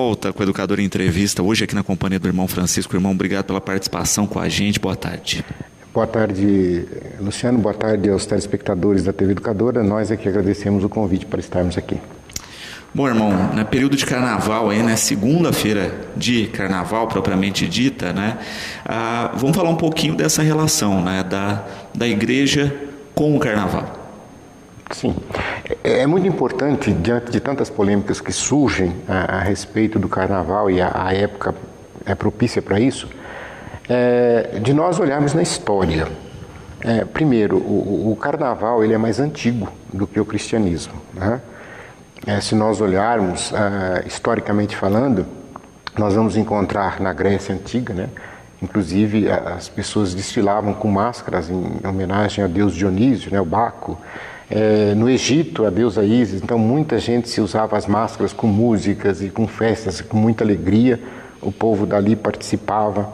Volta com o Educador em Entrevista, hoje aqui na companhia do irmão Francisco. Irmão, obrigado pela participação com a gente. Boa tarde. Boa tarde, Luciano. Boa tarde aos telespectadores da TV Educadora. Nós é que agradecemos o convite para estarmos aqui. Bom, irmão, no período de carnaval, aí, né, segunda-feira de carnaval propriamente dita, né, vamos falar um pouquinho dessa relação, né, da igreja com o carnaval. Sim, é muito importante, diante de tantas polêmicas que surgem a respeito do carnaval, e a época é propícia para isso, de nós olharmos na história. Primeiro, o carnaval ele é mais antigo do que o cristianismo, né? Se nós olharmos, historicamente falando, nós vamos encontrar na Grécia Antiga, né? Inclusive as pessoas desfilavam com máscaras em homenagem ao deus Dionísio, né? O Baco. No Egito, a deusa Ísis. Então muita gente se usava as máscaras com músicas e com festas, com muita alegria. O povo dali participava.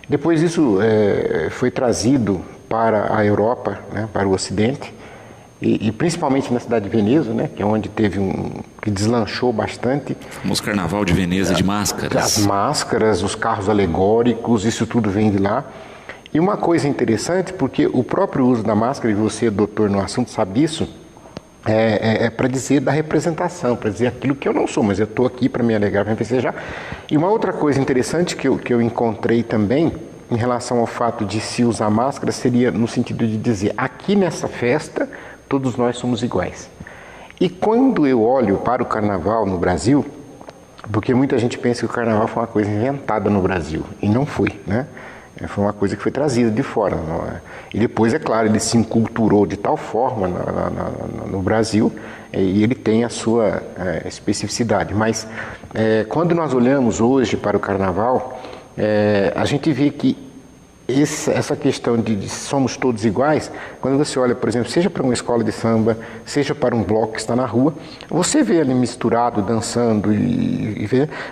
Depois isso foi trazido para a Europa, né? Para o Ocidente. E principalmente na cidade de Veneza, né, que é onde que deslanchou bastante. O famoso Carnaval de Veneza de máscaras. As máscaras, os carros alegóricos, isso tudo vem de lá. E uma coisa interessante, porque o próprio uso da máscara, e você, doutor no assunto, sabe isso, é para dizer da representação, para dizer aquilo que eu não sou, mas eu estou aqui para me alegrar, para me festejar. E uma outra coisa interessante que eu encontrei também, em relação ao fato de se usar máscara, seria no sentido de dizer, aqui nessa festa, todos nós somos iguais. E quando eu olho para o carnaval no Brasil, porque muita gente pensa que o carnaval foi uma coisa inventada no Brasil, e não foi, né? Foi uma coisa que foi trazida de fora. Não é? E depois, é claro, ele se enculturou de tal forma no Brasil, e ele tem a sua especificidade. Mas quando nós olhamos hoje para o carnaval, a gente vê que essa questão de somos todos iguais, quando você olha, por exemplo, seja para uma escola de samba, seja para um bloco que está na rua, você vê ali misturado, dançando,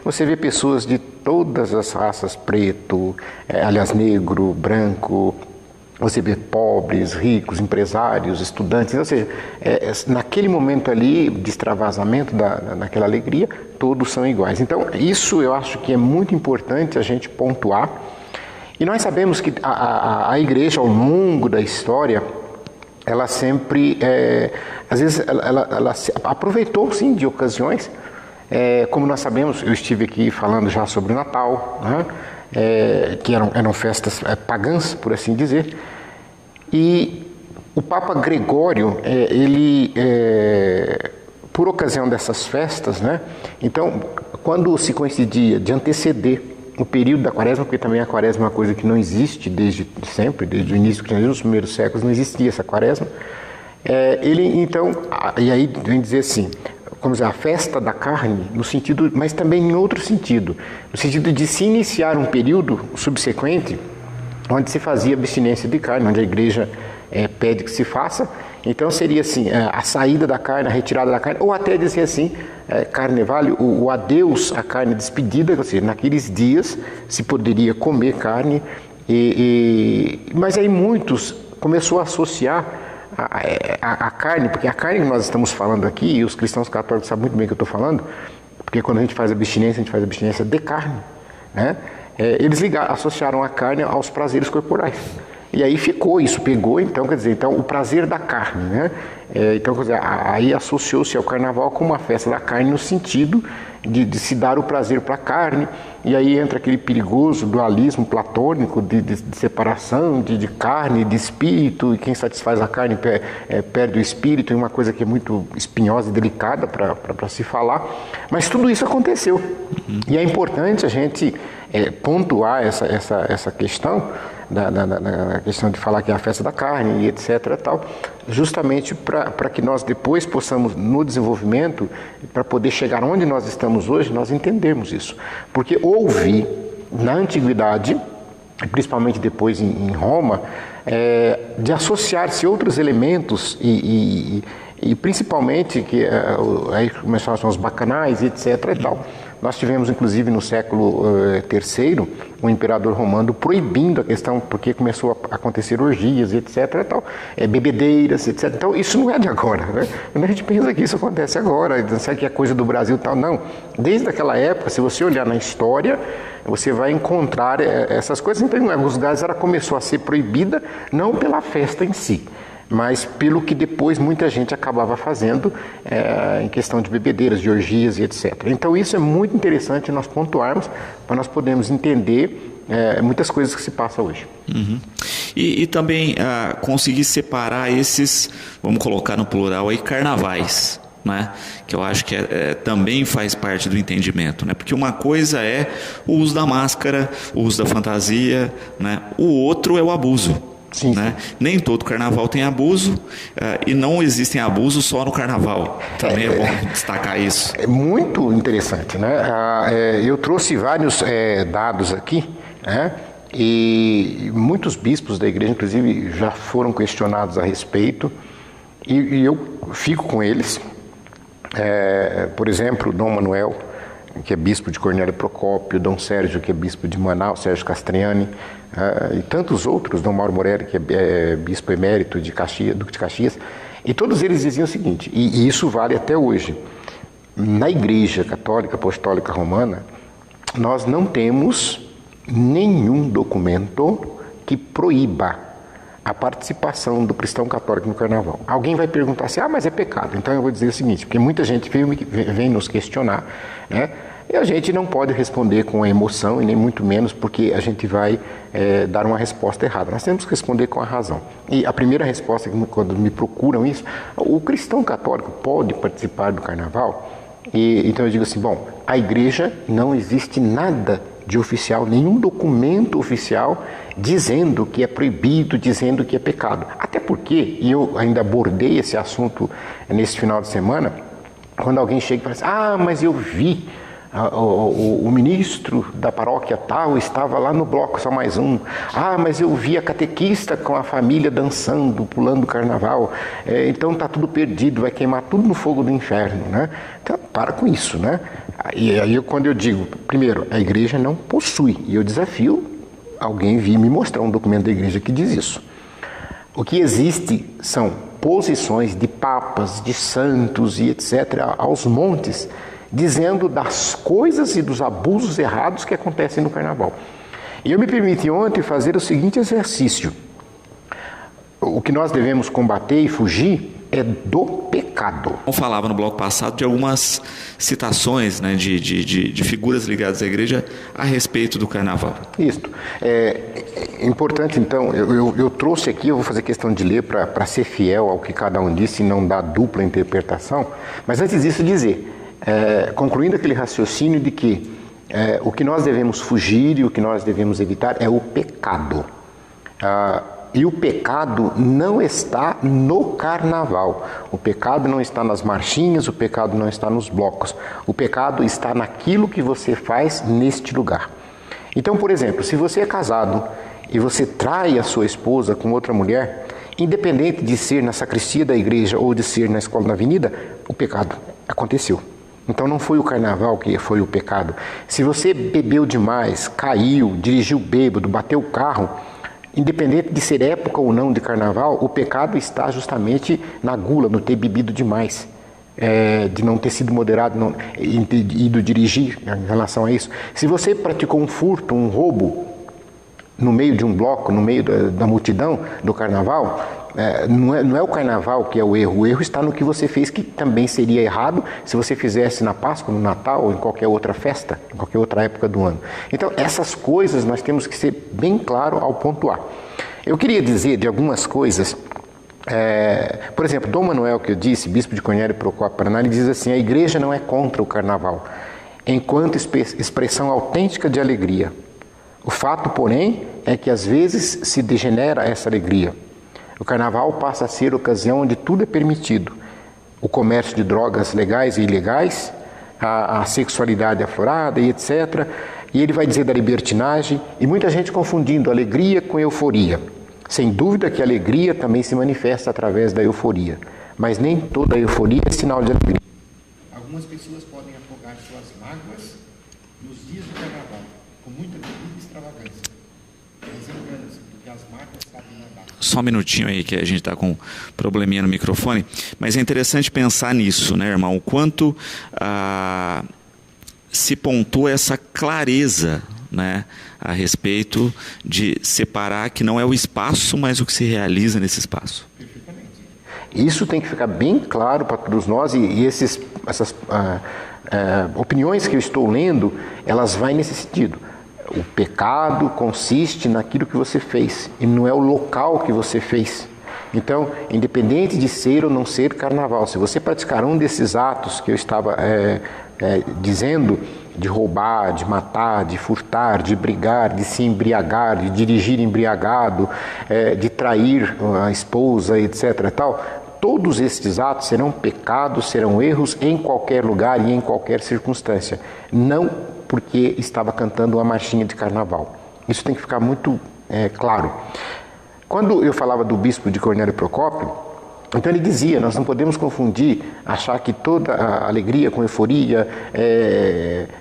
você vê pessoas de todas as raças, preto, aliás, negro, branco, você vê pobres, ricos, empresários, estudantes, ou seja, naquele momento ali de extravasamento naquela alegria, todos são iguais. Então, isso eu acho que é muito importante a gente pontuar. E nós sabemos que a igreja, ao longo da história, ela sempre, às vezes, ela se aproveitou, sim, de ocasiões. Como nós sabemos, eu estive aqui falando já sobre o Natal, né? Que eram festas pagãs, por assim dizer. E o Papa Gregório, por ocasião dessas festas, né? Então, quando se coincidia de anteceder o período da quaresma, porque também a quaresma é uma coisa que não existe desde sempre, desde o início, nos primeiros séculos não existia essa quaresma. Então, e aí vem dizer assim, como dizer, a festa da carne, no sentido, mas também em outro sentido, no sentido de se iniciar um período subsequente, onde se fazia abstinência de carne, onde a igreja pede que se faça. Então seria assim, a saída da carne, a retirada da carne, ou até dizer assim, carnevale, o adeus à carne despedida, ou seja, naqueles dias se poderia comer carne, mas aí muitos começou a associar a carne, porque a carne que nós estamos falando aqui, e os cristãos católicos sabem muito bem o que eu estou falando, porque quando a gente faz abstinência, a gente faz abstinência de carne, né? Eles associaram a carne aos prazeres corporais. E aí ficou isso, pegou, então, quer dizer, então, o prazer da carne, né? Então, quer dizer, aí associou-se ao carnaval com uma festa da carne no sentido de se dar o prazer para a carne, e aí entra aquele perigoso dualismo platônico de separação de carne e de espírito, e quem satisfaz a carne perde o espírito, é uma coisa que é muito espinhosa e delicada para se falar, mas tudo isso aconteceu. E é importante a gente pontuar essa questão, da questão de falar que é a festa da carne e etc. Tal, justamente para que nós depois possamos, no desenvolvimento, para poder chegar onde nós estamos hoje, nós entendemos isso. Porque houve, na antiguidade, principalmente depois em Roma, de associar-se outros elementos e principalmente, aí começaram os bacanais, etc. e tal, Nós tivemos, inclusive, no século III, um imperador romano proibindo a questão, porque começou a acontecer orgias, etc. Tal, bebedeiras, etc. Então, isso não é de agora, né? Quando a gente pensa que isso acontece agora, sabe que é coisa do Brasil e tal, não. Desde aquela época, se você olhar na história, você vai encontrar essas coisas. Então, em alguns lugares ela começou a ser proibida, não pela festa em si, mas pelo que depois muita gente acabava fazendo em questão de bebedeiras, de orgias e etc. Então isso é muito interessante nós pontuarmos para nós podermos entender muitas coisas que se passam hoje. Uhum. E também conseguir separar esses, vamos colocar no plural aí, carnavais, né? Que eu acho que também faz parte do entendimento, né? Porque uma coisa é o uso da máscara, o uso da fantasia, né? O outro é o abuso. Sim, né? Nem todo carnaval tem abuso e não existem abusos só no carnaval. Também é bom destacar isso. É muito interessante, né? Eu trouxe vários dados aqui, né? E muitos bispos da igreja, inclusive, já foram questionados a respeito e eu fico com eles. Por exemplo, Dom Manuel, que é bispo de Cornélio Procópio, Dom Sérgio, que é bispo de Manaus, Sérgio Castriani, e tantos outros, Dom Mauro Morelli, que é bispo emérito de Caxias, Duque de Caxias, e todos eles diziam o seguinte, e isso vale até hoje: na Igreja Católica Apostólica Romana, nós não temos nenhum documento que proíba a participação do cristão católico no carnaval. Alguém vai perguntar assim, mas é pecado. Então eu vou dizer o seguinte, porque muita gente vem nos questionar, né? E a gente não pode responder com a emoção e nem muito menos porque a gente vai dar uma resposta errada. Nós temos que responder com a razão. E a primeira resposta, quando me procuram isso, o cristão católico pode participar do carnaval? Então eu digo assim, bom, a igreja não existe nada de oficial, nenhum documento oficial dizendo que é proibido, dizendo que é pecado. Até porque, e eu ainda abordei esse assunto nesse final de semana, quando alguém chega e fala assim, mas eu vi o ministro da paróquia tal estava lá no bloco Só Mais Um. Mas eu vi a catequista com a família dançando, pulando o carnaval. Então está tudo perdido, vai queimar tudo no fogo do inferno, né? Então para com isso, né? E aí quando eu digo, primeiro, a igreja não possui, e eu desafio alguém vir me mostrar um documento da igreja que diz isso. O que existe são posições de papas, de santos e etc. aos montes, dizendo das coisas e dos abusos errados que acontecem no carnaval. E eu me permiti ontem fazer o seguinte exercício. O que nós devemos combater e fugir é do pecado. Eu falava no bloco passado de algumas citações, né, de figuras ligadas à igreja a respeito do carnaval. Isso. É importante, então, eu trouxe aqui, eu vou fazer questão de ler para ser fiel ao que cada um disse e não dar dupla interpretação, mas antes disso dizer, concluindo aquele raciocínio de que o que nós devemos fugir e o que nós devemos evitar é o pecado. E o pecado não está no carnaval, o pecado não está nas marchinhas, o pecado não está nos blocos, o pecado está naquilo que você faz neste lugar. Então, por exemplo, se você é casado e você trai a sua esposa com outra mulher, independente de ser na sacristia da igreja ou de ser na escola na avenida, o pecado aconteceu. Então não foi o carnaval que foi o pecado. Se você bebeu demais, caiu, dirigiu bêbado, bateu o carro, independente de ser época ou não de carnaval, o pecado está justamente na gula, no ter bebido demais, de não ter sido moderado, não ter ido dirigir em relação a isso. Se você praticou um furto, um roubo, no meio de um bloco, no meio da multidão do carnaval, não é o carnaval que é o erro está no que você fez, que também seria errado se você fizesse na Páscoa, no Natal ou em qualquer outra festa, em qualquer outra época do ano. Então essas coisas nós temos que ser bem claro ao pontuar. Eu queria dizer de algumas coisas, por exemplo, Dom Manuel, que eu disse, bispo de Cornélio Procópio, Paraná, ele diz assim, a igreja não é contra o carnaval, enquanto expressão autêntica de alegria. O fato, porém, é que às vezes se degenera essa alegria. O carnaval passa a ser ocasião onde tudo é permitido. O comércio de drogas legais e ilegais, a sexualidade aflorada e etc. E ele vai dizer da libertinagem, e muita gente confundindo alegria com euforia. Sem dúvida que a alegria também se manifesta através da euforia, mas nem toda euforia é sinal de alegria. Algumas pessoas podem afogar suas mágoas nos dias do carnaval, com muita bebida e extravagância. Mas engana-se, porque as máquinas sabem nadar. Só um minutinho aí que a gente está com um probleminha no microfone, mas é interessante pensar nisso, né, irmão? O quanto se pontua essa clareza, né, a respeito de separar que não é o espaço, mas o que se realiza nesse espaço. Isso tem que ficar bem claro para todos nós e essas opiniões que eu estou lendo, elas vão nesse sentido. O pecado consiste naquilo que você fez e não é o local que você fez. Então, independente de ser ou não ser carnaval, se você praticar um desses atos que eu estava dizendo, de roubar, de matar, de furtar, de brigar, de se embriagar, de dirigir embriagado, de trair a esposa, etc. Todos estes atos serão pecados, serão erros em qualquer lugar e em qualquer circunstância. Não porque estava cantando uma marchinha de carnaval. Isso tem que ficar muito claro. Quando eu falava do bispo de Cornélio Procópio, então ele dizia, nós não podemos confundir, achar que toda a alegria com euforia,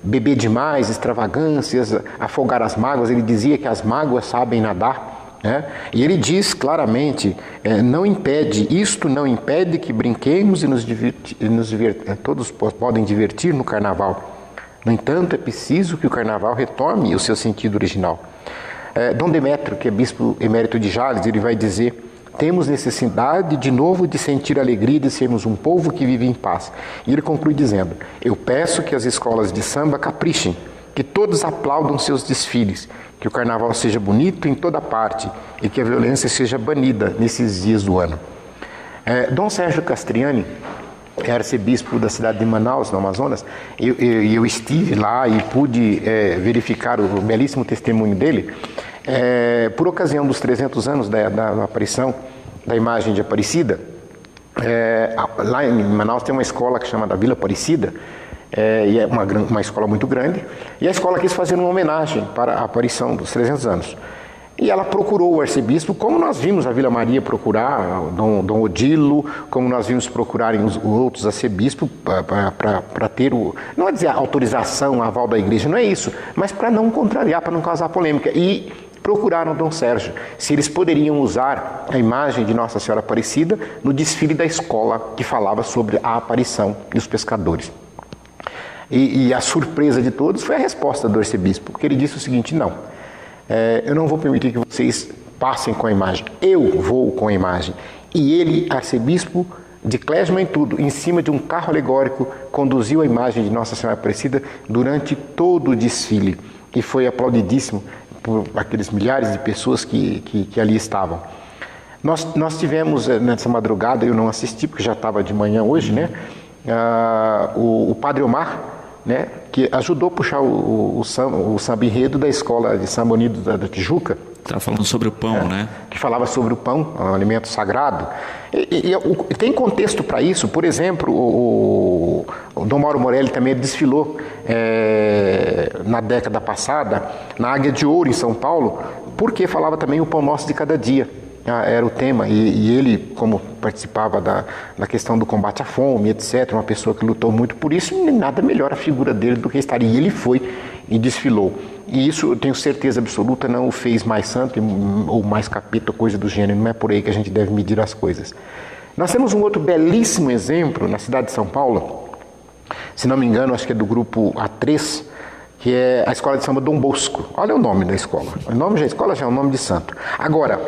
beber demais, extravagâncias, afogar as mágoas. Ele dizia que as mágoas sabem nadar, né? E ele diz claramente, isto não impede que brinquemos e nos todos podem divertir no carnaval. No entanto, é preciso que o carnaval retome o seu sentido original. Dom Demétrio, que é bispo emérito de Jales, ele vai dizer: temos necessidade de novo de sentir a alegria de sermos um povo que vive em paz. E ele conclui dizendo: eu peço que as escolas de samba caprichem, que todos aplaudam seus desfiles, que o carnaval seja bonito em toda parte e que a violência seja banida nesses dias do ano. Dom Sérgio Castriani, arcebispo da cidade de Manaus, no Amazonas, eu estive lá e pude verificar o belíssimo testemunho dele. Por ocasião dos 300 anos da aparição da imagem de Aparecida, lá em Manaus tem uma escola que chama da Vila Aparecida, e é uma escola muito grande, e a escola quis fazer uma homenagem para a aparição dos 300 anos. E ela procurou o arcebispo, como nós vimos a Vila Maria procurar, Dom Odilo, como nós vimos procurarem os outros arcebispos para ter não é dizer a autorização, a aval da igreja, não é isso, mas para não contrariar, para não causar polêmica. E procuraram Dom Sérgio se eles poderiam usar a imagem de Nossa Senhora Aparecida no desfile da escola que falava sobre a aparição dos pescadores. E a surpresa de todos foi a resposta do arcebispo, porque ele disse o seguinte: não. Eu não vou permitir que vocês passem com a imagem, eu vou com a imagem. E ele, arcebispo de Klezmer em tudo, em cima de um carro alegórico, conduziu a imagem de Nossa Senhora Aparecida durante todo o desfile. E foi aplaudidíssimo por aqueles milhares de pessoas que ali estavam. Nós tivemos nessa madrugada, eu não assisti porque já estava de manhã hoje, né? O Padre Omar, né, que ajudou a puxar o samba enredo da escola de Samba Unido da Tijuca. Estava falando sobre o pão, né? Que falava sobre o pão, um alimento sagrado. E tem contexto para isso. Por exemplo, o Dom Mauro Morelli também desfilou na década passada na Águia de Ouro, em São Paulo, porque falava também o pão nosso de cada dia. Era o tema, e ele, como participava da questão do combate à fome, etc., uma pessoa que lutou muito por isso, nada melhor a figura dele do que estar. E ele foi e desfilou. E isso, eu tenho certeza absoluta, não o fez mais santo ou mais capeta, coisa do gênero. Não é por aí que a gente deve medir as coisas. Nós temos um outro belíssimo exemplo na cidade de São Paulo, se não me engano, acho que é do grupo A3, que é a Escola de Samba Dom Bosco. Olha o nome da escola. O nome da escola já é um nome de santo. Agora,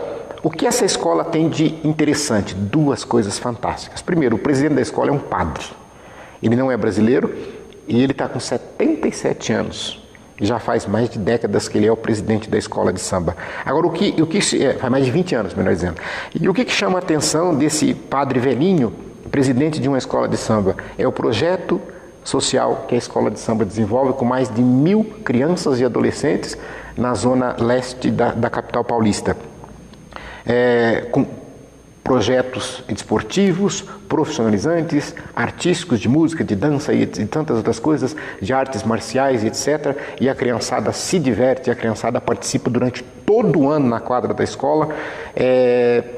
o que essa escola tem de interessante? Duas coisas fantásticas. Primeiro, o presidente da escola é um padre. Ele não é brasileiro e ele está com 77 anos. Já faz mais de décadas que ele é o presidente da escola de samba. Agora, faz mais de 20 anos, melhor dizendo. E o que chama a atenção desse padre velhinho, presidente de uma escola de samba? É o projeto social que a escola de samba desenvolve com mais de 1.000 crianças e adolescentes na zona leste da capital paulista. Com projetos desportivos, profissionalizantes, artísticos de música, de dança e tantas outras coisas, de artes marciais, etc. E a criançada se diverte, a criançada participa durante todo o ano na quadra da escola,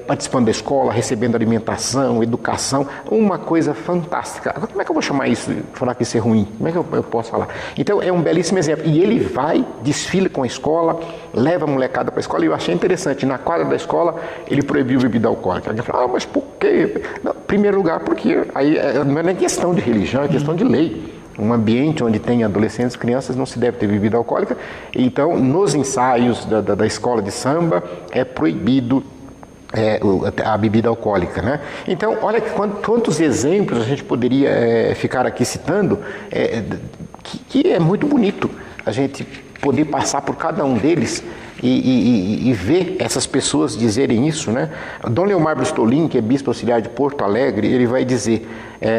participando da escola, recebendo alimentação, educação, uma coisa fantástica. Agora, como é que eu vou chamar isso, falar que isso é ruim? Como é que eu posso falar? Então, é um belíssimo exemplo. E ele vai, desfila com a escola, leva a molecada para a escola, e eu achei interessante, na quadra da escola, ele proibiu bebida alcoólica. Alguém fala, mas por quê? Não, em primeiro lugar, porque aí não é nem questão de religião, é questão de lei. Um ambiente onde tem adolescentes e crianças não se deve ter bebida alcoólica. Então, nos ensaios da escola de samba, é proibido a bebida alcoólica, né? Então, olha quantos exemplos a gente poderia ficar aqui citando, que é muito bonito a gente poder passar por cada um deles e ver essas pessoas dizerem isso, né? Dom Leomar Brustolin, que é bispo auxiliar de Porto Alegre, ele vai dizer: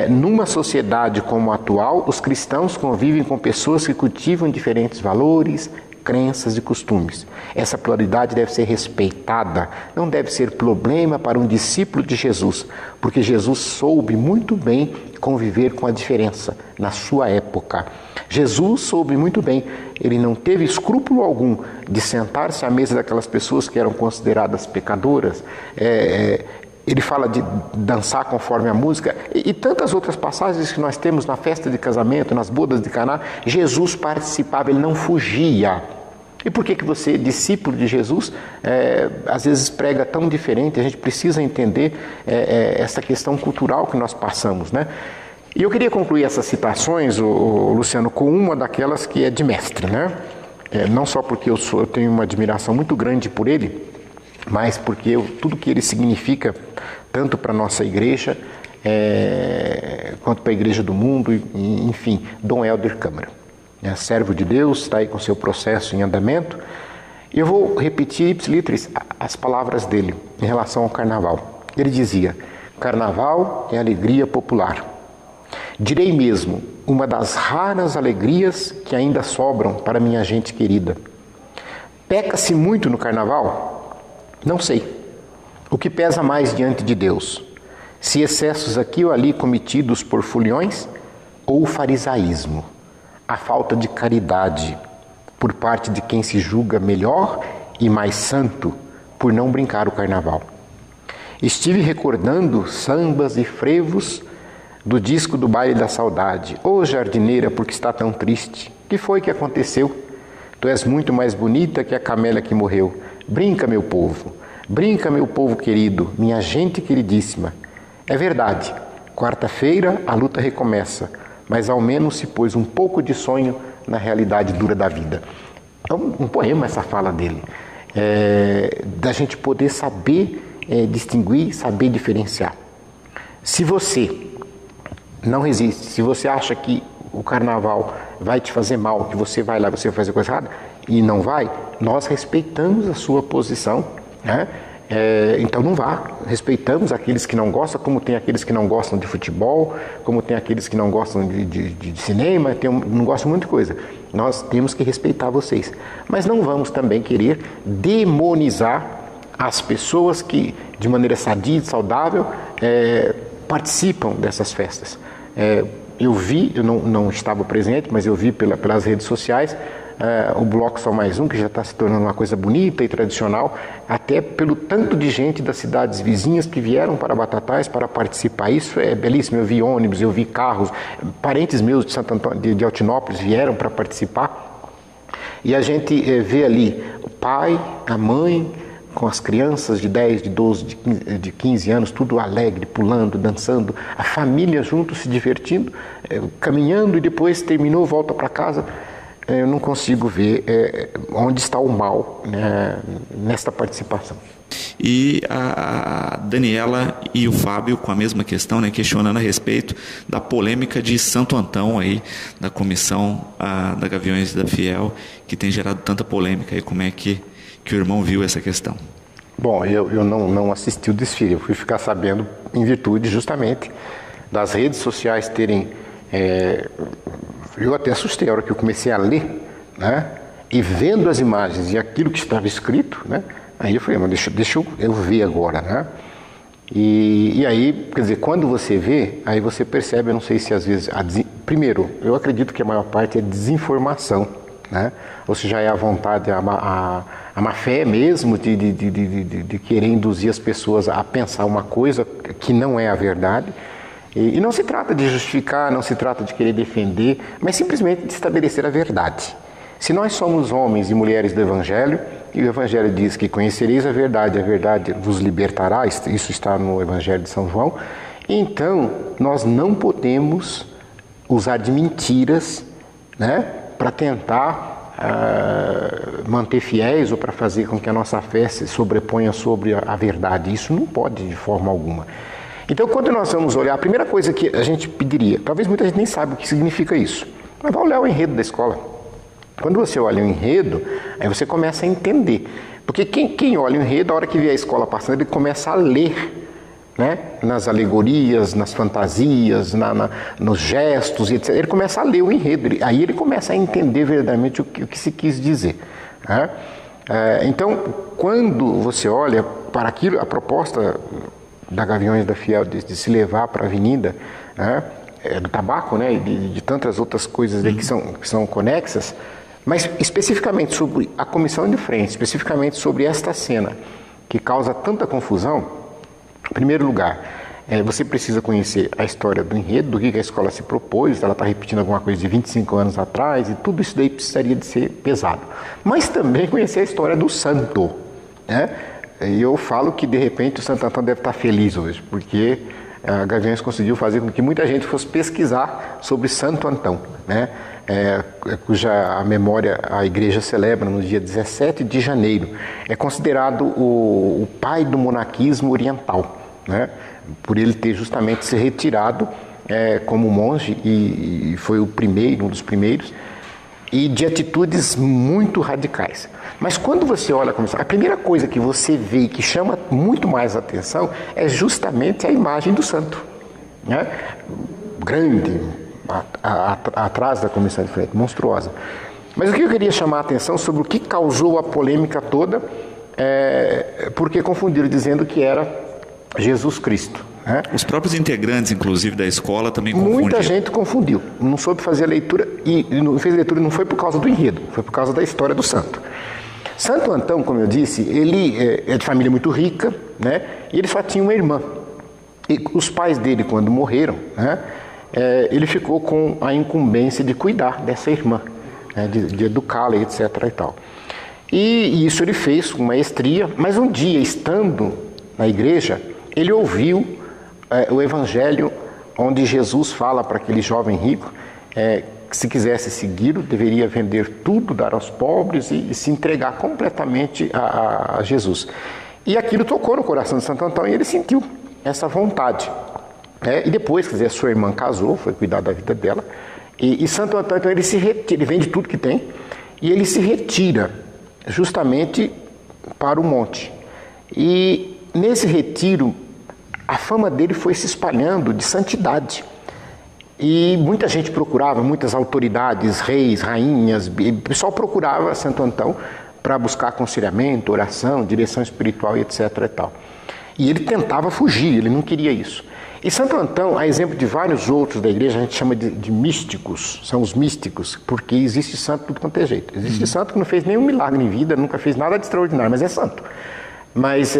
numa sociedade como a atual, os cristãos convivem com pessoas que cultivam diferentes valores, crenças e costumes. Essa pluralidade deve ser respeitada, não deve ser problema para um discípulo de Jesus, porque Jesus soube muito bem conviver com a diferença na sua época. Jesus soube muito bem, ele não teve escrúpulo algum de sentar-se à mesa daquelas pessoas que eram consideradas pecadoras. Ele fala de dançar conforme a música e tantas outras passagens que nós temos na festa de casamento, nas bodas de Caná. Jesus participava, ele não fugia. E por que você, discípulo de Jesus, às vezes prega tão diferente? A gente precisa entender essa questão cultural que nós passamos, né? E eu queria concluir essas citações, Luciano, com uma daquelas que é de mestre, né? Não só porque eu tenho uma admiração muito grande por ele, mas porque tudo que ele significa, tanto para a nossa igreja, quanto para a igreja do mundo, enfim, Dom Helder Câmara. Servo de Deus, está aí com seu processo em andamento. E eu vou repetir ipsilitris as palavras dele em relação ao carnaval. Ele dizia: carnaval é alegria popular. Direi mesmo, uma das raras alegrias que ainda sobram para minha gente querida. Peca-se muito no carnaval? Não sei. O que pesa mais diante de Deus? Se excessos aqui ou ali cometidos por foliões ou o farisaísmo? A falta de caridade por parte de quem se julga melhor e mais santo por não brincar o carnaval. Estive recordando sambas e frevos do disco do Baile da Saudade. Ô jardineira, porque está tão triste? Que foi que aconteceu? Tu és muito mais bonita que a camélia que morreu. Brinca, meu povo. Brinca, meu povo querido, minha gente queridíssima. É verdade, quarta-feira a luta recomeça, mas ao menos se pôs um pouco de sonho na realidade dura da vida. É um poema essa fala dele, da gente poder saber distinguir, saber diferenciar. Se você não resiste, se você acha que o carnaval vai te fazer mal, que você vai lá, você vai fazer coisa errada, e não vai, nós respeitamos a sua posição, né? Então não vá, respeitamos aqueles que não gostam, como tem aqueles que não gostam de futebol, como tem aqueles que não gostam de cinema, não gostam de muita coisa. Nós temos que respeitar vocês, mas não vamos também querer demonizar as pessoas que, de maneira sadia e saudável, participam dessas festas. Eu vi, eu não estava presente, mas eu vi pelas redes sociais, o Bloco Só Mais Um, que já está se tornando uma coisa bonita e tradicional, até pelo tanto de gente das cidades vizinhas que vieram para Batatais para participar. Isso é belíssimo. Eu vi ônibus, eu vi carros, parentes meus de Santo Antônio, de Altinópolis vieram para participar. E a gente vê ali o pai, a mãe, com as crianças de 10, de 12, de 15 anos, tudo alegre, pulando, dançando, a família junto, se divertindo, caminhando, e depois terminou, volta para casa. Eu não consigo ver onde está o mal, né, nesta participação. E a Daniela e o Fábio com a mesma questão, né, questionando a respeito da polêmica de Santo Antão aí, da comissão da Gaviões da Fiel, que tem gerado tanta polêmica. E como é que o irmão viu essa questão? Bom, eu não assisti o desfile, eu fui ficar sabendo em virtude justamente das redes sociais terem... Eu até assustei a hora que eu comecei a ler, né? E vendo as imagens e aquilo que estava escrito, né? Aí eu falei, mas deixa eu ver agora, né? E aí, quer dizer, quando você vê, aí você percebe, eu não sei se às vezes... Primeiro, eu acredito que a maior parte é desinformação, né? Ou seja, é a vontade, a má fé mesmo de querer induzir as pessoas a pensar uma coisa que não é a verdade. E não se trata de justificar, não se trata de querer defender, mas simplesmente de estabelecer a verdade. Se nós somos homens e mulheres do Evangelho, e o Evangelho diz que conhecereis a verdade vos libertará, isso está no Evangelho de São João, então nós não podemos usar de mentiras, né, para tentar manter fiéis ou para fazer com que a nossa fé se sobreponha sobre a verdade. Isso não pode de forma alguma. Então, quando nós vamos olhar, a primeira coisa que a gente pediria, talvez muita gente nem saiba o que significa isso, mas vai olhar o enredo da escola. Quando você olha o enredo, aí você começa a entender. Porque quem olha o enredo, a hora que vê a escola passando, ele começa a ler, né? Nas alegorias, nas fantasias, nos gestos, etc. Ele começa a ler o enredo, aí ele começa a entender verdadeiramente o que se quis dizer, né? Então, quando você olha para aquilo, a proposta da Gaviões da Fiel de se levar para a avenida, né, do tabaco, né, e de tantas outras coisas aí que são conexas, mas especificamente sobre a comissão de frente, especificamente sobre esta cena que causa tanta confusão. Em primeiro lugar, você precisa conhecer a história do enredo, do que a escola se propôs, ela está repetindo alguma coisa de 25 anos atrás, e tudo isso daí precisaria de ser pesado. Mas também conhecer a história do santo, né? E eu falo que, de repente, o Santo Antão deve estar feliz hoje, porque a Gaviões conseguiu fazer com que muita gente fosse pesquisar sobre Santo Antão, né? Cuja a memória a igreja celebra no dia 17 de janeiro. É considerado o pai do monaquismo oriental, né? Por ele ter justamente se retirado como monge, e foi um dos primeiros, e de atitudes muito radicais. Mas quando você olha a primeira coisa que você vê e que chama muito mais atenção é justamente a imagem do santo, né? Grande, atrás da comissão de frente, monstruosa. Mas o que eu queria chamar a atenção sobre o que causou a polêmica toda, porque confundiram dizendo que era Jesus Cristo, né? Os próprios integrantes, inclusive, da escola também confundiram. Muita gente confundiu, não soube fazer a leitura, e não fez a leitura não foi por causa do enredo, foi por causa da história do santo. Santo Antão, como eu disse, ele é de família muito rica, né? E ele só tinha uma irmã. E os pais dele, quando morreram, né, ele ficou com a incumbência de cuidar dessa irmã, né, de educá-la, etc. e tal. E isso ele fez com maestria, mas um dia, estando na igreja, ele ouviu o evangelho onde Jesus fala para aquele jovem rico que se quisesse segui-lo, deveria vender tudo, dar aos pobres e se entregar completamente a Jesus. E aquilo tocou no coração de Santo Antão e ele sentiu essa vontade. E depois, quer dizer, a sua irmã casou, foi cuidar da vida dela, e Santo Antão, então, ele se retira, ele vende tudo que tem, e ele se retira justamente para o monte. E nesse retiro, a fama dele foi se espalhando de santidade. E muita gente procurava, muitas autoridades, reis, rainhas, o pessoal procurava Santo Antão para buscar aconselhamento, oração, direção espiritual e etc. e tal. E ele tentava fugir, ele não queria isso. E Santo Antão, a exemplo de vários outros da igreja, a gente chama de místicos, são os místicos, porque existe santo de tudo quanto é jeito. Existe santo que não fez nenhum milagre em vida, nunca fez nada de extraordinário, mas é santo. Mas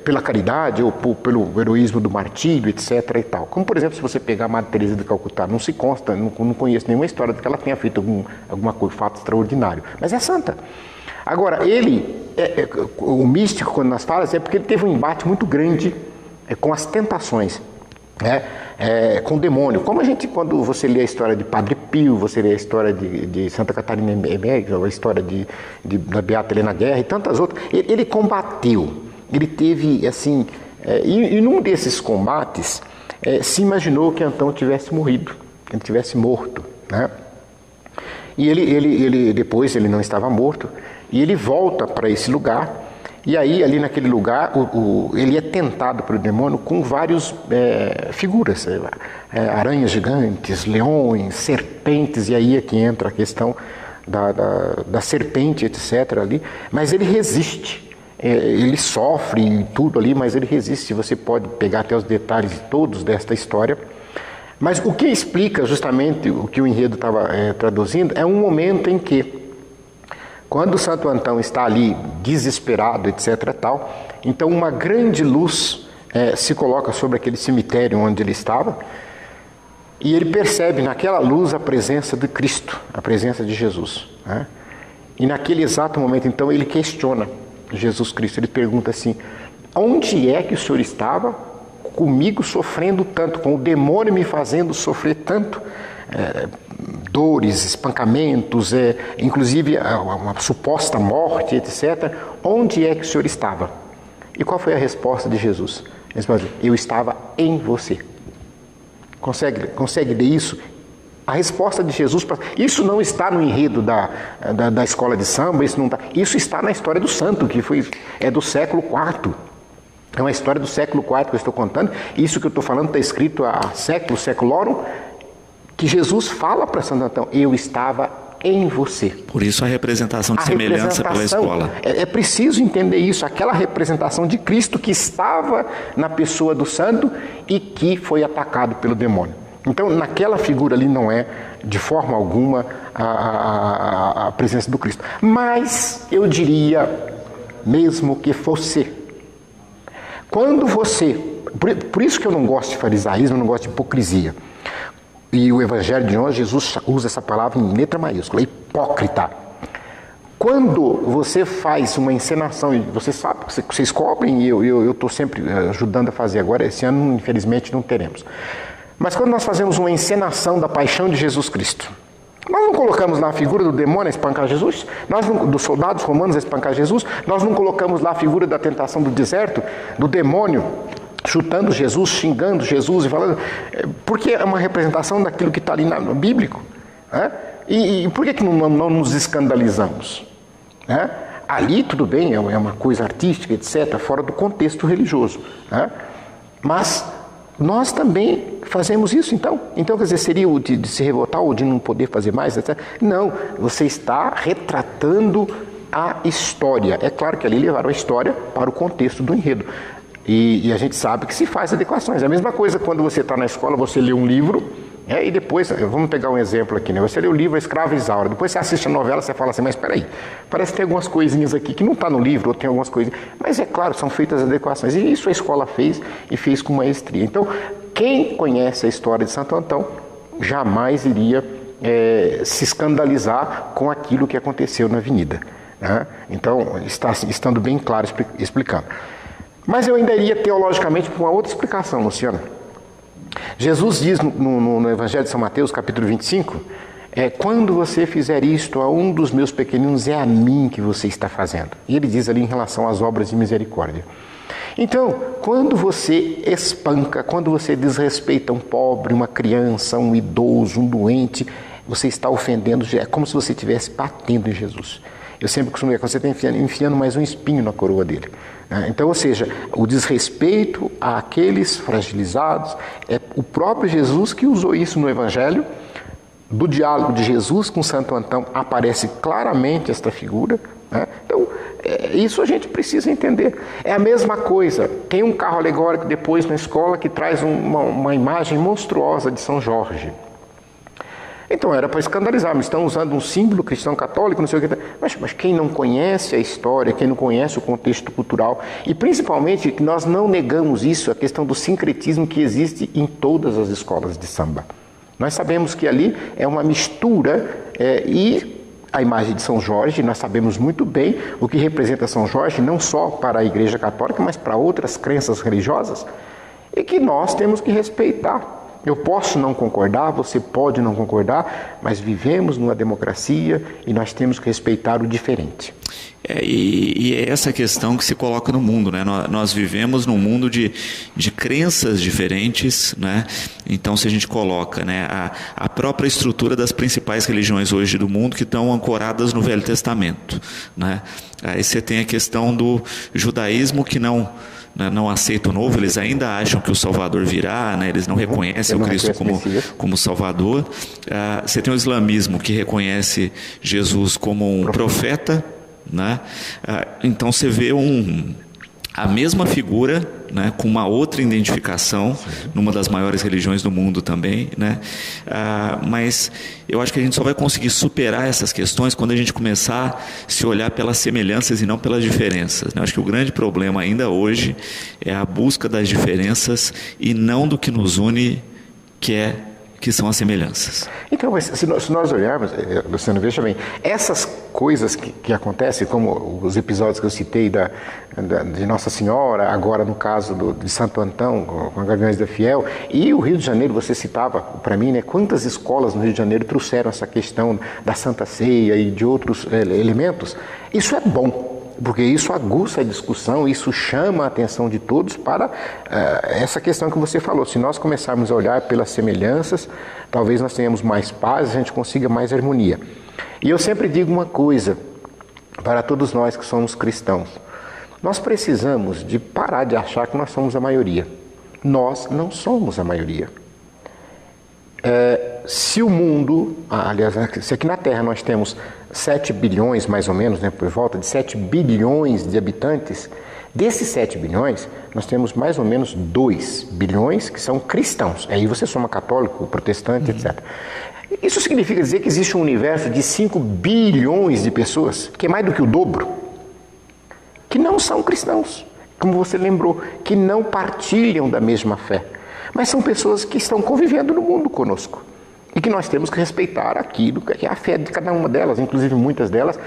pela caridade ou pelo heroísmo do martírio, etc. e tal. Como, por exemplo, se você pegar a Madre Teresa de Calcutá, não se consta, não conheço nenhuma história de que ela tenha feito alguma coisa, fato extraordinário, mas é santa. Agora, o místico, quando nós falamos, é porque ele teve um embate muito grande com as tentações, né? Com o demônio. Como quando você lê a história de Padre Pio, você lê a história de Santa Catarina Emérita, a história da Beata Helena Guerra e tantas outras, ele combateu, ele teve, assim, e num desses combates, se imaginou que Antão tivesse morrido, que ele tivesse morto, né? E ele depois ele não estava morto, e ele volta para esse lugar. E aí, ali naquele lugar, ele é tentado pelo demônio com várias figuras, aranhas gigantes, leões, serpentes, e aí é que entra a questão da serpente, etc. ali. Mas ele resiste. ele sofre e tudo ali, mas ele resiste. Você pode pegar até os detalhes todos desta história. Mas o que explica justamente o que o enredo estava traduzindo é um momento em que, quando Santo Antão está ali desesperado, etc. tal, então uma grande luz se coloca sobre aquele cemitério onde ele estava, e ele percebe naquela luz a presença de Cristo, a presença de Jesus, né? E naquele exato momento, então, ele questiona Jesus Cristo. Ele pergunta assim: onde é que o Senhor estava comigo sofrendo tanto, com o demônio me fazendo sofrer tanto? Dores, espancamentos, inclusive uma suposta morte, etc. Onde é que o Senhor estava? E qual foi a resposta de Jesus? Ele falou: eu estava em você. Consegue ler isso? A resposta de Jesus, isso não está no enredo da escola de samba, isso está na história do santo, que é do século IV. É uma história do século IV que eu estou contando. Isso que eu estou falando está escrito há séculos, seculorum, que Jesus fala para Santo Antão: eu estava em você. Por isso a representação de semelhança pela escola. É preciso entender isso, aquela representação de Cristo que estava na pessoa do santo e que foi atacado pelo demônio. Então, naquela figura ali não é, de forma alguma, a presença do Cristo. Mas, eu diria, mesmo que fosse, quando você... Por isso que eu não gosto de farisaísmo, eu não gosto de hipocrisia. E o Evangelho de hoje, Jesus usa essa palavra em letra maiúscula, hipócrita. Quando você faz uma encenação, e você sabe que vocês cobrem, e eu estou sempre ajudando a fazer agora, esse ano, infelizmente, não teremos. Mas quando nós fazemos uma encenação da paixão de Jesus Cristo, nós não colocamos lá a figura do demônio a espancar Jesus, dos soldados romanos a espancar Jesus, nós não colocamos lá a figura da tentação do deserto, do demônio chutando Jesus, xingando Jesus e falando, porque é uma representação daquilo que está ali no bíblico, né? E por que não nos escandalizamos? Né? Ali tudo bem, é uma coisa artística, etc., fora do contexto religioso, né? Mas nós também fazemos isso, então, quer dizer, seria o de se revoltar ou de não poder fazer mais, etc. Não, você está retratando a história. É claro que ali levaram a história para o contexto do enredo. E a gente sabe que se faz adequações. É a mesma coisa quando você está na escola, você lê um livro, e depois, vamos pegar um exemplo aqui, né? Você lê o livro A Escrava Isaura, depois você assiste a novela, você fala assim, mas espera aí, parece que tem algumas coisinhas aqui que não está no livro, ou tem algumas coisinhas, mas é claro, são feitas adequações, e isso a escola fez, e fez com maestria. Então, quem conhece a história de Santo Antão, jamais iria se escandalizar com aquilo que aconteceu na avenida, né? Então, estando bem claro explicando. Mas eu ainda iria teologicamente para uma outra explicação, Luciano. Jesus diz no Evangelho de São Mateus, capítulo 25, quando você fizer isto a um dos meus pequeninos, é a mim que você está fazendo. E ele diz ali em relação às obras de misericórdia. Então, quando você espanca, quando você desrespeita um pobre, uma criança, um idoso, um doente, você está ofendendo, é como se você estivesse batendo em Jesus. Eu sempre costumo dizer que você está enfiando mais um espinho na coroa dele. Então, ou seja, o desrespeito àqueles fragilizados, é o próprio Jesus que usou isso no Evangelho. Do diálogo de Jesus com Santo Antão aparece claramente esta figura, né? Então, isso a gente precisa entender. É a mesma coisa, tem um carro alegórico depois na escola que traz uma imagem monstruosa de São Jorge. Então era para escandalizar, mas estão usando um símbolo cristão católico, não sei o que. Mas quem não conhece a história, quem não conhece o contexto cultural, e principalmente que nós não negamos isso, a questão do sincretismo que existe em todas as escolas de samba. Nós sabemos que ali é uma mistura e a imagem de São Jorge, nós sabemos muito bem o que representa São Jorge, não só para a Igreja Católica, mas para outras crenças religiosas, e que nós temos que respeitar. Eu posso não concordar, você pode não concordar, mas vivemos numa democracia e nós temos que respeitar o diferente. E é essa questão que se coloca no mundo, né? Nós vivemos num mundo de crenças diferentes, né? Então, se a gente coloca, né, a própria estrutura das principais religiões hoje do mundo que estão ancoradas no Velho Testamento, né? Aí você tem a questão do judaísmo que não aceita o novo, eles ainda acham que o Salvador virá, né? Eles não reconhecem o Cristo como Salvador. Você tem o islamismo que reconhece Jesus como um profeta, né? Então você vê a mesma figura, né, com uma outra identificação, numa das maiores religiões do mundo também, né? Mas eu acho que a gente só vai conseguir superar essas questões quando a gente começar a se olhar pelas semelhanças e não pelas diferenças, né? Eu acho que o grande problema ainda hoje é a busca das diferenças e não do que nos une, que são as semelhanças. Então, mas se nós olharmos, Luciano, veja bem, essas coisas que acontecem, como os episódios que eu citei de Nossa Senhora, agora no caso de Santo Antão, com a Gaviões da Fiel, e o Rio de Janeiro, você citava para mim, né, quantas escolas no Rio de Janeiro trouxeram essa questão da Santa Ceia e de outros elementos. Isso é bom, porque isso aguça a discussão, isso chama a atenção de todos para essa questão que você falou. Se nós começarmos a olhar pelas semelhanças, talvez nós tenhamos mais paz, a gente consiga mais harmonia. E eu sempre digo uma coisa para todos nós que somos cristãos. Nós precisamos de parar de achar que nós somos a maioria. Nós não somos a maioria. Se o mundo, aliás, se aqui na Terra nós temos 7 bilhões, mais ou menos, né, por volta de 7 bilhões de habitantes, desses 7 bilhões, nós temos mais ou menos 2 bilhões que são cristãos. Aí você soma católico, protestante, etc. Isso significa dizer que existe um universo de 5 bilhões de pessoas, que é mais do que o dobro, que não são cristãos, como você lembrou, que não partilham da mesma fé. Mas são pessoas que estão convivendo no mundo conosco e que nós temos que respeitar aquilo que é a fé de cada uma delas. Inclusive muitas delas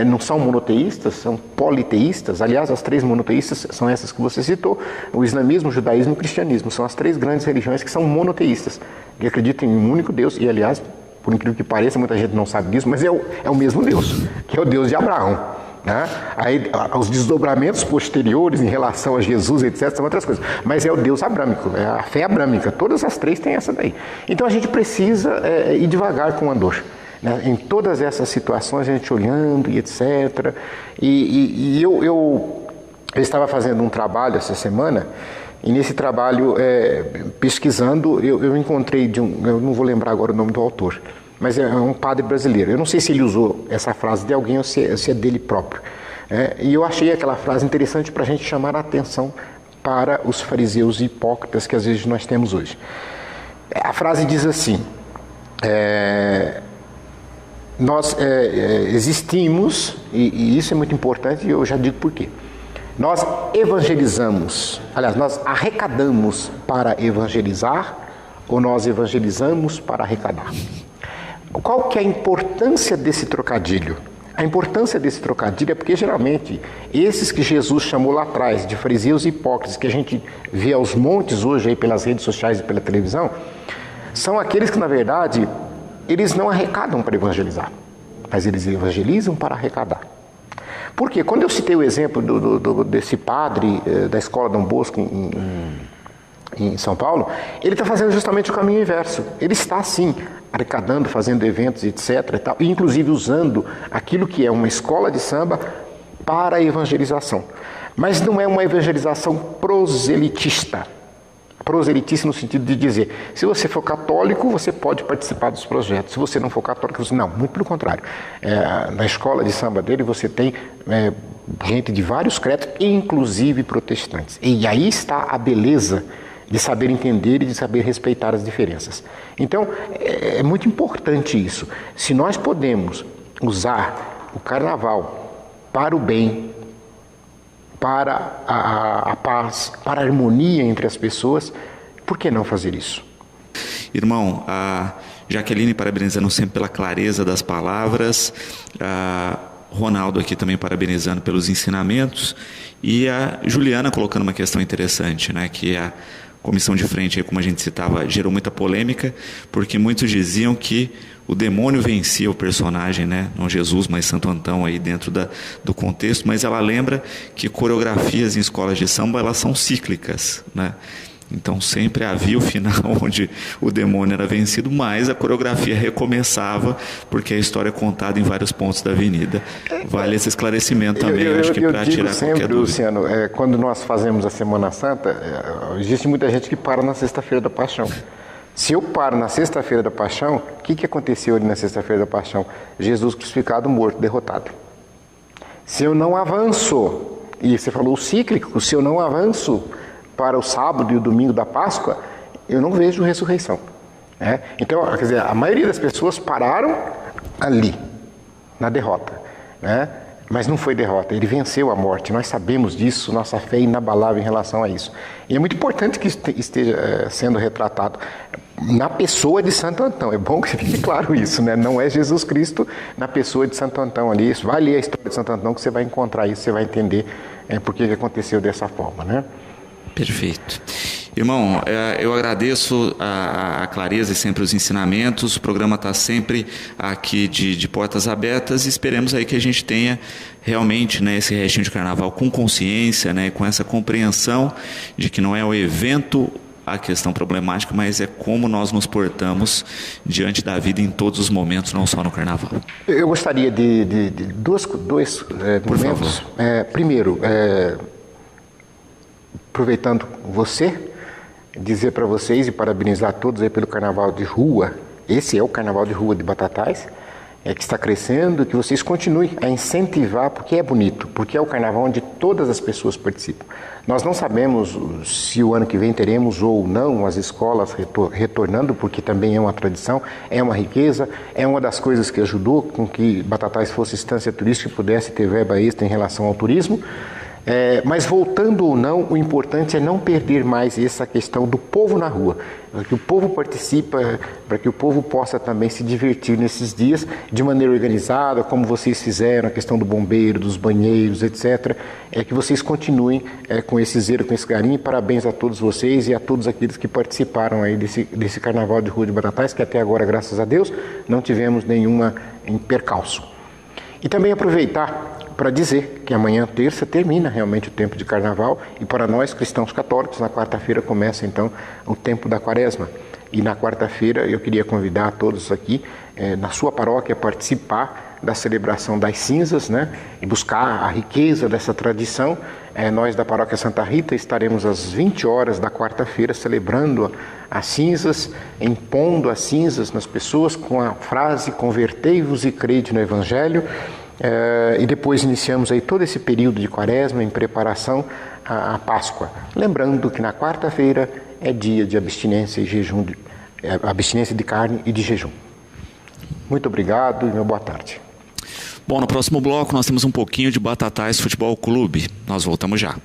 não são monoteístas, são politeístas. Aliás, as 3 monoteístas são essas que você citou: o islamismo, o judaísmo e o cristianismo. São as 3 grandes religiões que são monoteístas, que acreditam em um único Deus. E aliás, por incrível que pareça, muita gente não sabe disso, mas é o mesmo Deus, que é o Deus de Abraão. Né? Aí, os desdobramentos posteriores em relação a Jesus, etc., são outras coisas. Mas é o Deus abrâmico, é a fé abrâmica. Todas as 3 têm essa daí. Então a gente precisa ir devagar com a dor. Né? Em todas essas situações, a gente olhando e etc. E eu estava fazendo um trabalho essa semana, e nesse trabalho, pesquisando, eu encontrei eu não vou lembrar agora o nome do autor, mas é um padre brasileiro. Eu não sei se ele usou essa frase de alguém ou se é dele próprio. E eu achei aquela frase interessante para a gente chamar a atenção para os fariseus hipócritas que às vezes nós temos hoje. A frase diz assim: nós existimos, e isso é muito importante, e eu já digo por quê. Nós evangelizamos, aliás, nós arrecadamos para evangelizar, ou nós evangelizamos para arrecadar? Qual que é a importância desse trocadilho? A importância desse trocadilho é porque, geralmente, esses que Jesus chamou lá atrás de fariseus hipócritas, que a gente vê aos montes hoje aí pelas redes sociais e pela televisão, são aqueles que, na verdade, eles não arrecadam para evangelizar, mas eles evangelizam para arrecadar. Por quê? Quando eu citei o exemplo desse padre da escola Dom Bosco em São Paulo, ele está fazendo justamente o caminho inverso. Ele está, sim, arrecadando, fazendo eventos, etc. e tal, e inclusive usando aquilo que é uma escola de samba para a evangelização. Mas não é uma evangelização proselitista. Proselitista no sentido de dizer, se você for católico, você pode participar dos projetos. Se você não for católico, você não. Muito pelo contrário. Na escola de samba dele, você tem gente de vários credos, inclusive protestantes. E aí está a beleza de saber entender e de saber respeitar as diferenças. Então, é muito importante isso. Se nós podemos usar o carnaval para o bem, para a paz, para a harmonia entre as pessoas, por que não fazer isso? Irmão, a Jaqueline parabenizando sempre pela clareza das palavras, a Ronaldo aqui também parabenizando pelos ensinamentos, e a Juliana colocando uma questão interessante, né, que a comissão de frente, como a gente citava, gerou muita polêmica, porque muitos diziam que o demônio vencia o personagem, né? Não Jesus, mas Santo Antão aí dentro do contexto, mas ela lembra que coreografias em escolas de samba, elas são cíclicas, né? Então sempre havia o final onde o demônio era vencido, mas a coreografia recomeçava, porque a história é contada em vários pontos da avenida. Vale esse esclarecimento também, acho que para tirar qualquer dúvida. Luciano, quando nós fazemos a Semana Santa, existe muita gente que para na Sexta-feira da Paixão. Se eu paro na Sexta-feira da Paixão, o que aconteceu ali na Sexta-feira da Paixão? Jesus crucificado, morto, derrotado. Se eu não avanço, e você falou o cíclico, se eu não avanço para o sábado e o domingo da Páscoa, eu não vejo ressurreição. Né? Então, quer dizer, a maioria das pessoas pararam ali, na derrota. Né? Mas não foi derrota, ele venceu a morte, nós sabemos disso, nossa fé é inabalável em relação a isso. E é muito importante que esteja sendo retratado na pessoa de Santo Antão, é bom que fique claro isso, né? Não é Jesus Cristo na pessoa de Santo Antão ali, vai ler a história de Santo Antão que você vai encontrar isso, você vai entender por que aconteceu dessa forma, né? Perfeito. Irmão, eu agradeço a clareza e sempre os ensinamentos. O programa está sempre aqui de portas abertas e esperemos aí que a gente tenha realmente, né, esse restinho de carnaval com consciência, né, com essa compreensão de que não é o evento a questão problemática, mas é como nós nos portamos diante da vida em todos os momentos, não só no carnaval. Eu gostaria de dois momentos. Primeiro, aproveitando você, dizer para vocês e parabenizar todos aí pelo carnaval de rua. Esse é o carnaval de rua de Batatais, que está crescendo, que vocês continuem a incentivar, porque é bonito, porque é o carnaval onde todas as pessoas participam. Nós não sabemos se o ano que vem teremos ou não as escolas retornando, porque também é uma tradição, é uma riqueza, é uma das coisas que ajudou com que Batatais fosse estância turística e pudesse ter verba extra em relação ao turismo. Mas voltando ou não, o importante é não perder mais essa questão do povo na rua, para que o povo participe, para que o povo possa também se divertir nesses dias de maneira organizada, como vocês fizeram, a questão do bombeiro, dos banheiros, etc. Que vocês continuem com esse zelo, com esse carinho. Parabéns a todos vocês e a todos aqueles que participaram aí desse carnaval de rua de Batatais, que até agora, graças a Deus, não tivemos nenhuma percalço. E também aproveitar para dizer que amanhã, terça, termina realmente o tempo de carnaval e para nós, cristãos católicos, na quarta-feira começa então o tempo da quaresma. E na quarta-feira eu queria convidar a todos aqui, na sua paróquia, a participar da celebração das cinzas, né? E buscar a riqueza dessa tradição. Nós da Paróquia Santa Rita estaremos às 20 horas da quarta-feira celebrando as cinzas, impondo as cinzas nas pessoas com a frase convertei-vos e crede no Evangelho. E depois iniciamos aí todo esse período de quaresma em preparação à Páscoa. Lembrando que na quarta-feira é dia de abstinência e jejum, abstinência de carne e de jejum. Muito obrigado e uma boa tarde. Bom, no próximo bloco nós temos um pouquinho de Batatais Futebol Clube. Nós voltamos já.